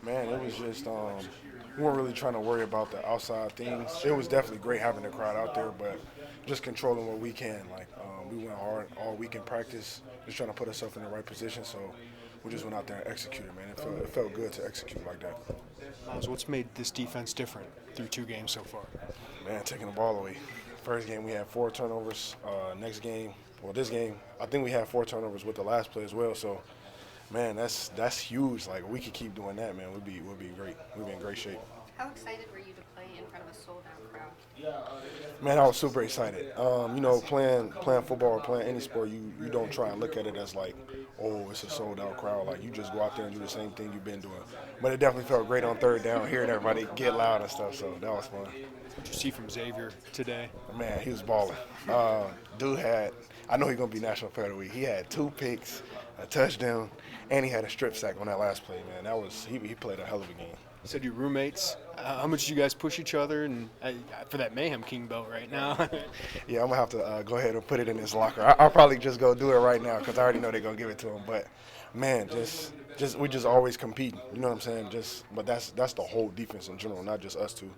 Man, it was just we weren't really trying to worry about the outside things. It was definitely great having the crowd out there, but just controlling what we can. Like we went hard all week in practice, just trying to put ourselves in the right position. So we just went out there and executed, man. It felt good to execute like that. Miles, what's made this defense different through 2 games so far? Man, taking the ball away. First game we had 4 turnovers. Next game, well, this game I think we had 4 turnovers with the last play as well. So man, that's huge. Like we could keep doing that, man. We'd be great. We'd be in great shape. How excited were you to play in front of a sold-out crowd? Man, I was super excited. Playing football or playing any sport, you don't try and look at it as like, oh, it's a sold out crowd. Like you just go out there and do the same thing you've been doing. But it definitely felt great on third down, hearing everybody get loud and stuff. So that was fun. What you see from Xavier today? Man, he was balling. Dude had, I know he's gonna be National Player of the Week. He had 2 picks, a touchdown, and he had a strip sack on that last play. Man, he played a hell of a game. You said your roommates. How much do you guys push each other and for that Mayhem King belt right now? Yeah, I'm gonna have to go ahead and put it in his locker. I'll probably just go do it right now because I already know they're gonna give it to him. But man, we just always competing. You know what I'm saying? But that's the whole defense in general, not just us two.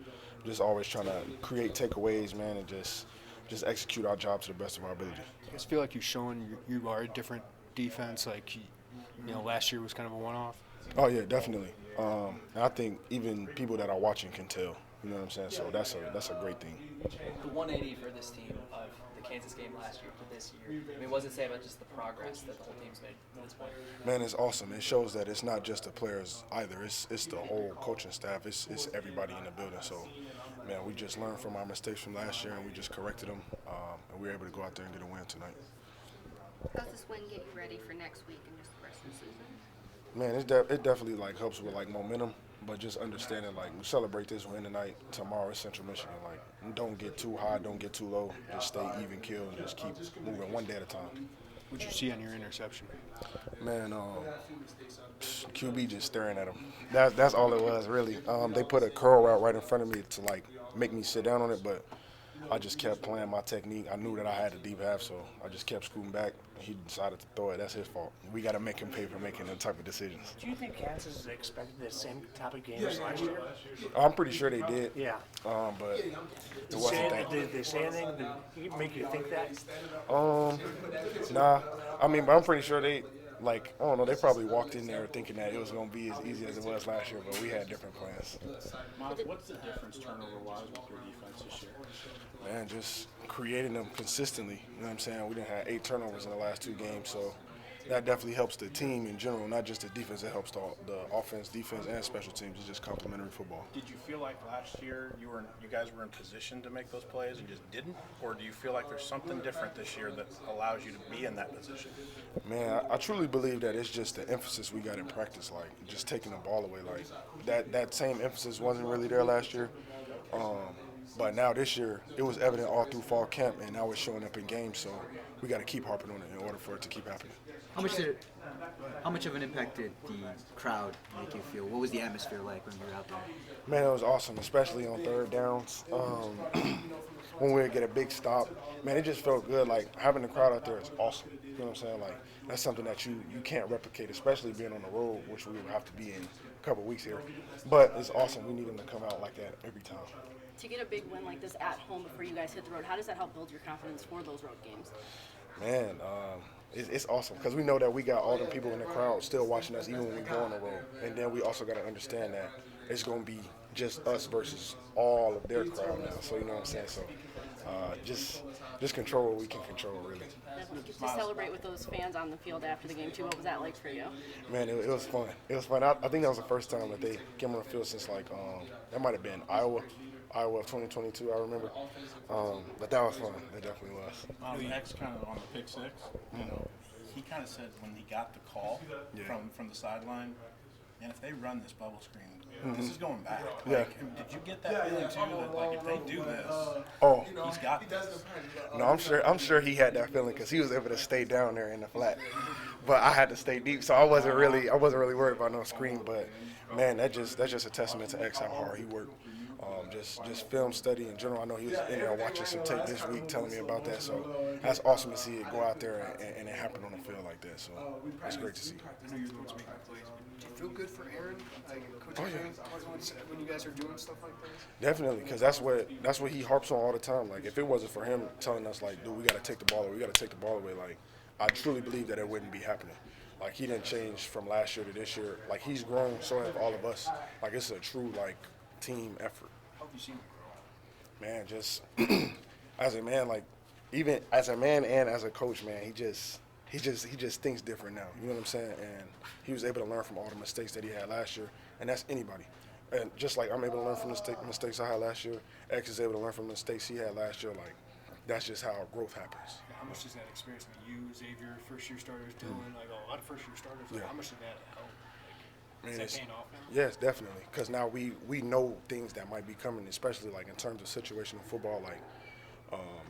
Just always trying to create takeaways, man, and just execute our job to the best of our ability. You guys feel like you've shown you are a different defense. Like last year was kind of a one-off. Oh yeah, definitely. And I think even people that are watching can tell. You know what I'm saying? So that's a great thing. The 180 for this team of the Kansas game last year to this year. I mean, what does it say about just the progress that the whole team's made at this point? Man, it's awesome. It shows that it's not just the players either. It's the whole coaching staff. It's everybody in the building. So, man, we just learned from our mistakes from last year and we just corrected them. And we were able to go out there and get a win tonight. How does this win get you ready for next week and just the rest of the season? Man, it definitely like helps with like momentum, but just understanding like we celebrate this win tonight. Tomorrow is Central Michigan. Like don't get too high, don't get too low. Just stay even keel and just keep moving one day at a time. What'd you see on your interception? Man, QB just staring at him. That's all it was really. They put a curl route right in front of me to like make me sit down on it, but I just kept playing my technique. I knew that I had a deep half, so I just kept scooting back. He decided to throw it. That's his fault. We got to make him pay for making them type of decisions. Do you think Kansas expected the same type of games last year? I'm pretty sure they did. Yeah. But it wasn't that. Did they say anything to make you think that? Nah. I mean, but I'm pretty sure they, like, I don't know, they probably walked in there thinking that it was going to be as easy as it was last year, but we had different plans. Miles, what's the difference turnover-wise with your defense this year? Man, just creating them consistently. You know what I'm saying? We didn't have 8 turnovers in the last 2 games, so that definitely helps the team in general, not just the defense. It helps the offense, defense, and special teams. It's just complementary football. Did you feel like last year you guys were in position to make those plays and just didn't? Or do you feel like there's something different this year that allows you to be in that position? Man, I truly believe that it's just the emphasis we got in practice, like just taking the ball away. Like that same emphasis wasn't really there last year. But now this year, it was evident all through fall camp, and now it's showing up in games. So we got to keep harping on it in order for it to keep happening. How much of an impact did the crowd make you feel? What was the atmosphere like when you were out there? Man, it was awesome, especially on third downs. When we would get a big stop, man, it just felt good. Like having the crowd out there is awesome. You know what I'm saying? Like that's something that you can't replicate, especially being on the road, which we will have to be in a couple weeks here. But it's awesome. We need them to come out like that every time. To get a big win like this at home before you guys hit the road, how does that help build your confidence for those road games? Man, it's awesome because we know that we got all the people in the crowd still watching us even when we go on the road. And then we also got to understand that it's going to be just us versus all of their crowd now. So you know what I'm saying? So just control what we can control, really. Definitely. To celebrate with those fans on the field after the game too, what was that like for you? Man, it was fun. It was fun. I think that was the first time that they came on the field since like that might have been Iowa of 2022, I remember. But that was fun. It definitely was. X kind of on the pick six, he kind of said when he got the call from the sideline, and if they run this bubble screen, this is going back. Like, did you get that feeling too that like if they do this, he's got this? No, I'm sure he had that feeling because he was able to stay down there in the flat. But I had to stay deep, so I wasn't really worried about no screen. But man, that's just a testament to X how hard he worked. Just film study in general. I know he was in there watching some tape this week, telling me about that. So that's awesome to see it go out there and it happen on the field like that. So it's great to see. I know you're the ones making the plays. Do you feel good for Aaron? Like, Coach when you guys are doing stuff like this? Definitely, because that's what he harps on all the time. Like, if it wasn't for him telling us, like, dude, we got to take the ball away, we got to take the ball away, like, I truly believe that it wouldn't be happening. Like, he didn't change from last year to this year. Like, he's grown, so have all of us. Like, it's a true, like, team effort. How have you seen him grow? Man, just as a man, like, even as a man and as a coach, man, he just thinks different now. You know what I'm saying? And he was able to learn from all the mistakes that he had last year, and that's anybody. And just like I'm able to learn from the mistakes I had last year, X is able to learn from the mistakes he had last year. Like, that's just how growth happens. How much does that experience, I mean, you, Xavier, first-year starters, Dylan, like a lot of first-year starters, like, how much did that help? Like, is that paying off now? Yes, definitely. Because now we know things that might be coming, especially like in terms of situational football,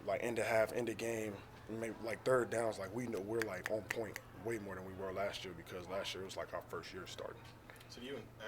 like end of half, end of game, maybe like third downs. Like, we know we're like on point way more than we were last year, because last year was like our first year starting. So you and X